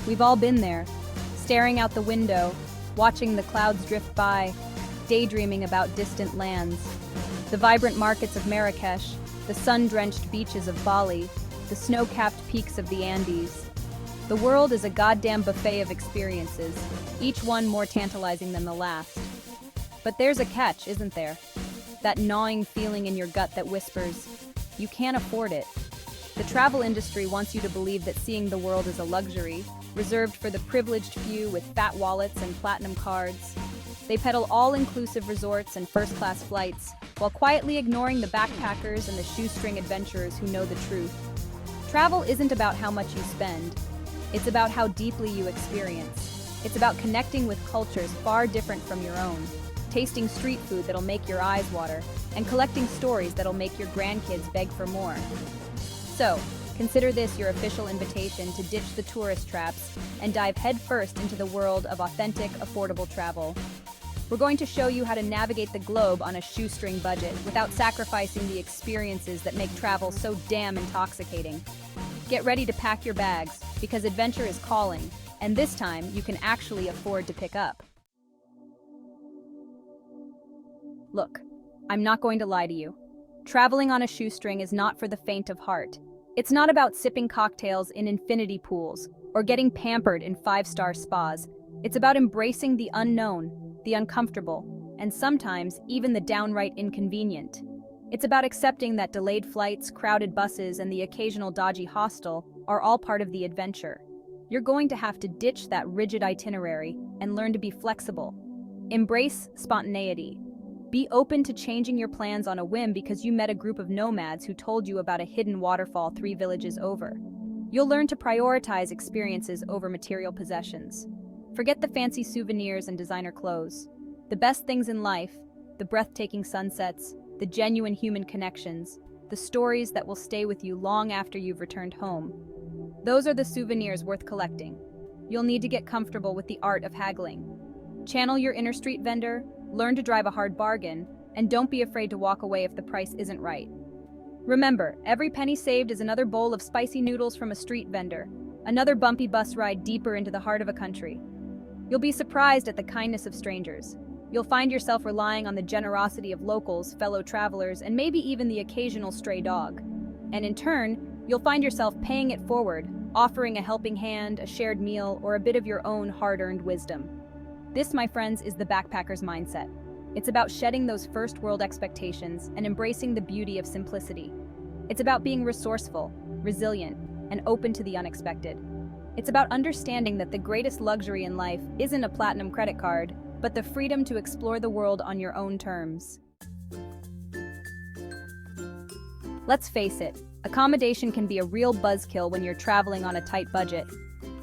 We've all been there, staring out the window, watching the clouds drift by, daydreaming about distant lands. The vibrant markets of Marrakesh, the sun-drenched beaches of Bali, the snow-capped peaks of the Andes. The world is a goddamn buffet of experiences, each one more tantalizing than the last. But there's a catch, isn't there? That gnawing feeling in your gut that whispers, you can't afford it. The travel industry wants you to believe that seeing the world is a luxury, reserved for the privileged few with fat wallets and platinum cards. They peddle all-inclusive resorts and first-class flights, while quietly ignoring the backpackers and the shoestring adventurers who know the truth. Travel isn't about how much you spend. It's about how deeply you experience. It's about connecting with cultures far different from your own, tasting street food that'll make your eyes water, and collecting stories that'll make your grandkids beg for more. So, consider this your official invitation to ditch the tourist traps and dive headfirst into the world of authentic, affordable travel. We're going to show you how to navigate the globe on a shoestring budget without sacrificing the experiences that make travel so damn intoxicating. Get ready to pack your bags, because adventure is calling, and this time you can actually afford to pick up. Look, I'm not going to lie to you. Traveling on a shoestring is not for the faint of heart. It's not about sipping cocktails in infinity pools or getting pampered in five-star spas. It's about embracing the unknown, the uncomfortable, and sometimes even the downright inconvenient. It's about accepting that delayed flights, crowded buses, and the occasional dodgy hostel are all part of the adventure. You're going to have to ditch that rigid itinerary and learn to be flexible. Embrace spontaneity. Be open to changing your plans on a whim because you met a group of nomads who told you about a hidden waterfall 3 villages over. You'll learn to prioritize experiences over material possessions. Forget the fancy souvenirs and designer clothes. The best things in life, the breathtaking sunsets, the genuine human connections, the stories that will stay with you long after you've returned home. Those are the souvenirs worth collecting. You'll need to get comfortable with the art of haggling. Channel your inner street vendor, learn to drive a hard bargain, and don't be afraid to walk away if the price isn't right. Remember, every penny saved is another bowl of spicy noodles from a street vendor, another bumpy bus ride deeper into the heart of a country. You'll be surprised at the kindness of strangers. You'll find yourself relying on the generosity of locals, fellow travelers, and maybe even the occasional stray dog. And in turn, you'll find yourself paying it forward, offering a helping hand, a shared meal, or a bit of your own hard-earned wisdom. This, my friends, is the backpacker's mindset. It's about shedding those first-world expectations and embracing the beauty of simplicity. It's about being resourceful, resilient, and open to the unexpected. It's about understanding that the greatest luxury in life isn't a platinum credit card, but the freedom to explore the world on your own terms. Let's face it, accommodation can be a real buzzkill when you're traveling on a tight budget.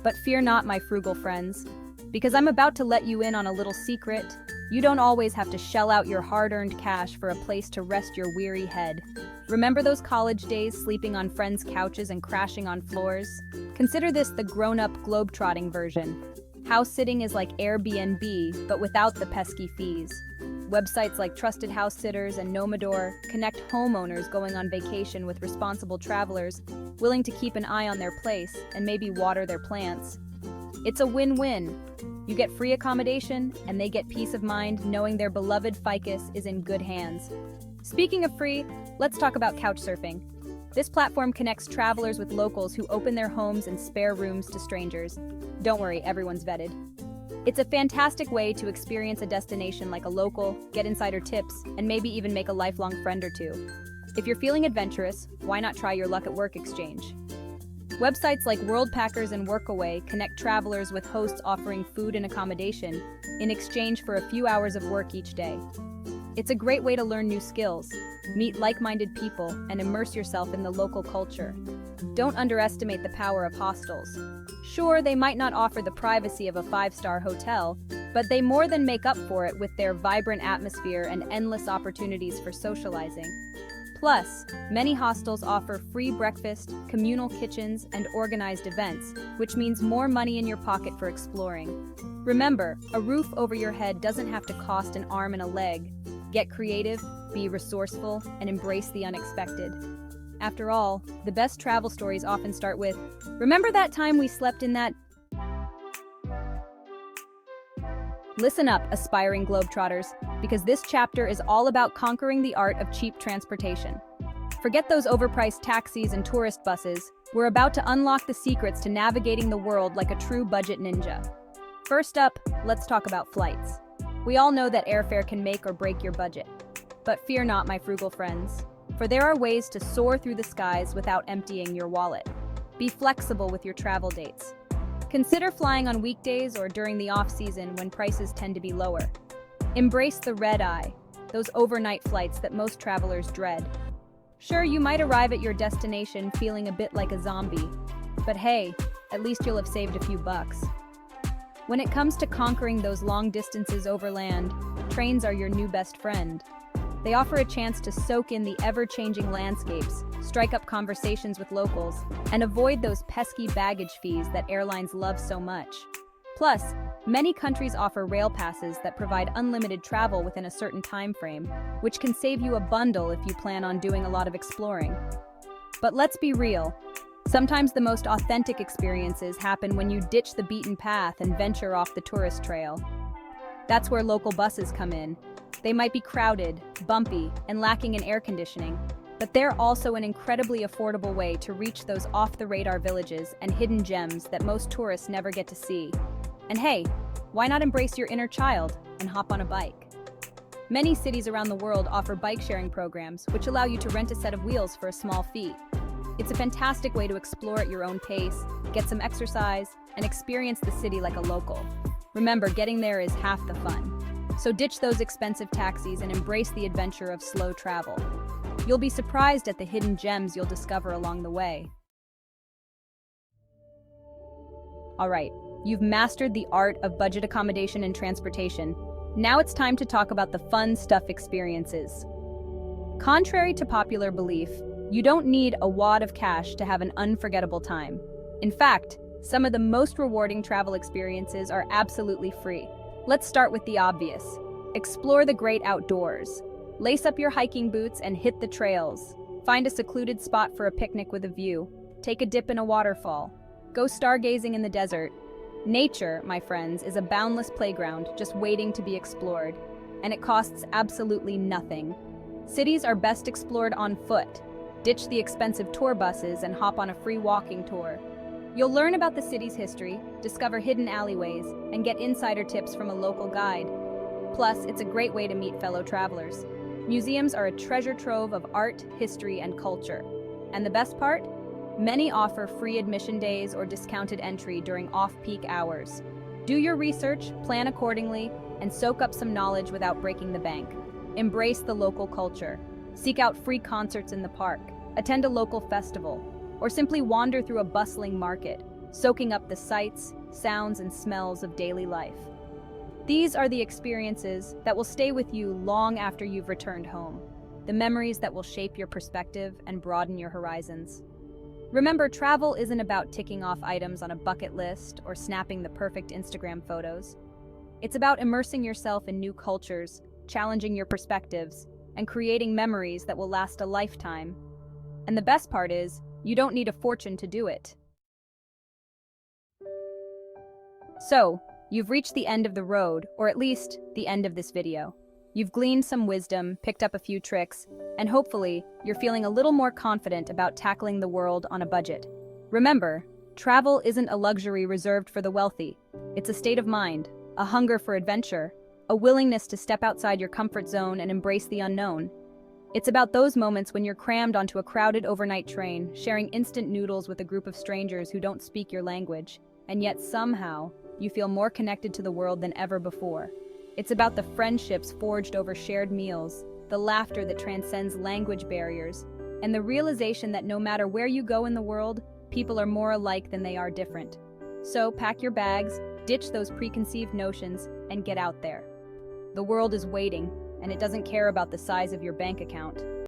But fear not, my frugal friends, because I'm about to let you in on a little secret. You don't always have to shell out your hard-earned cash for a place to rest your weary head. Remember those college days sleeping on friends' couches and crashing on floors? Consider this the grown-up globe-trotting version. House sitting is like Airbnb, but without the pesky fees. Websites like Trusted House Sitters and Nomador connect homeowners going on vacation with responsible travelers willing to keep an eye on their place and maybe water their plants. It's a win-win. You get free accommodation, and they get peace of mind knowing their beloved ficus is in good hands. Speaking of free, let's talk about couchsurfing. This platform connects travelers with locals who open their homes and spare rooms to strangers. Don't worry, everyone's vetted. It's a fantastic way to experience a destination like a local, get insider tips, and maybe even make a lifelong friend or two. If you're feeling adventurous, why not try your luck at work exchange? Websites like Worldpackers and Workaway connect travelers with hosts offering food and accommodation in exchange for a few hours of work each day. It's a great way to learn new skills, meet like-minded people, and immerse yourself in the local culture. Don't underestimate the power of hostels. Sure, they might not offer the privacy of a 5-star hotel, but they more than make up for it with their vibrant atmosphere and endless opportunities for socializing. Plus, many hostels offer free breakfast, communal kitchens, and organized events, which means more money in your pocket for exploring. Remember, a roof over your head doesn't have to cost an arm and a leg. Get creative, be resourceful, and embrace the unexpected. After all, the best travel stories often start with, "Remember that time we slept in that..." Listen up, aspiring globetrotters, because this chapter is all about conquering the art of cheap transportation. Forget those overpriced taxis and tourist buses. We're about to unlock the secrets to navigating the world like a true budget ninja. First up, let's talk about flights. We all know that airfare can make or break your budget. But fear not, my frugal friends, for there are ways to soar through the skies without emptying your wallet. Be flexible with your travel dates. Consider flying on weekdays or during the off-season when prices tend to be lower. Embrace the red-eye, those overnight flights that most travelers dread. Sure, you might arrive at your destination feeling a bit like a zombie, but hey, at least you'll have saved a few bucks. When it comes to conquering those long distances over land, trains are your new best friend. They offer a chance to soak in the ever-changing landscapes, strike up conversations with locals, and avoid those pesky baggage fees that airlines love so much. Plus, many countries offer rail passes that provide unlimited travel within a certain time frame, which can save you a bundle if you plan on doing a lot of exploring. But let's be real. Sometimes the most authentic experiences happen when you ditch the beaten path and venture off the tourist trail. That's where local buses come in. They might be crowded, bumpy, and lacking in air conditioning, but they're also an incredibly affordable way to reach those off-the-radar villages and hidden gems that most tourists never get to see. And hey, why not embrace your inner child and hop on a bike? Many cities around the world offer bike-sharing programs, which allow you to rent a set of wheels for a small fee. It's a fantastic way to explore at your own pace, get some exercise, and experience the city like a local. Remember, getting there is half the fun. So ditch those expensive taxis and embrace the adventure of slow travel. You'll be surprised at the hidden gems you'll discover along the way. All right, you've mastered the art of budget accommodation and transportation. Now it's time to talk about the fun stuff experiences. Contrary to popular belief, you don't need a wad of cash to have an unforgettable time. In fact, some of the most rewarding travel experiences are absolutely free. Let's start with the obvious. Explore the great outdoors. Lace up your hiking boots and hit the trails. Find a secluded spot for a picnic with a view. Take a dip in a waterfall. Go stargazing in the desert. Nature, my friends, is a boundless playground just waiting to be explored, and it costs absolutely nothing. Cities are best explored on foot. Ditch the expensive tour buses and hop on a free walking tour. You'll learn about the city's history, discover hidden alleyways, and get insider tips from a local guide. Plus, it's a great way to meet fellow travelers. Museums are a treasure trove of art, history, and culture. And the best part? Many offer free admission days or discounted entry during off-peak hours. Do your research, plan accordingly, and soak up some knowledge without breaking the bank. Embrace the local culture. Seek out free concerts in the park, attend a local festival, or simply wander through a bustling market, soaking up the sights, sounds, and smells of daily life. These are the experiences that will stay with you long after you've returned home, the memories that will shape your perspective and broaden your horizons. Remember, travel isn't about ticking off items on a bucket list or snapping the perfect Instagram photos. It's about immersing yourself in new cultures, challenging your perspectives, and creating memories that will last a lifetime. And the best part is, you don't need a fortune to do it. So, you've reached the end of the road, or at least the end of this video. You've gleaned some wisdom, picked up a few tricks, and hopefully, you're feeling a little more confident about tackling the world on a budget. Remember, travel isn't a luxury reserved for the wealthy. It's a state of mind, a hunger for adventure, a willingness to step outside your comfort zone and embrace the unknown. It's about those moments when you're crammed onto a crowded overnight train, sharing instant noodles with a group of strangers who don't speak your language, and yet somehow, you feel more connected to the world than ever before. It's about the friendships forged over shared meals, the laughter that transcends language barriers, and the realization that no matter where you go in the world, people are more alike than they are different. So pack your bags, ditch those preconceived notions, and get out there. The world is waiting, and it doesn't care about the size of your bank account.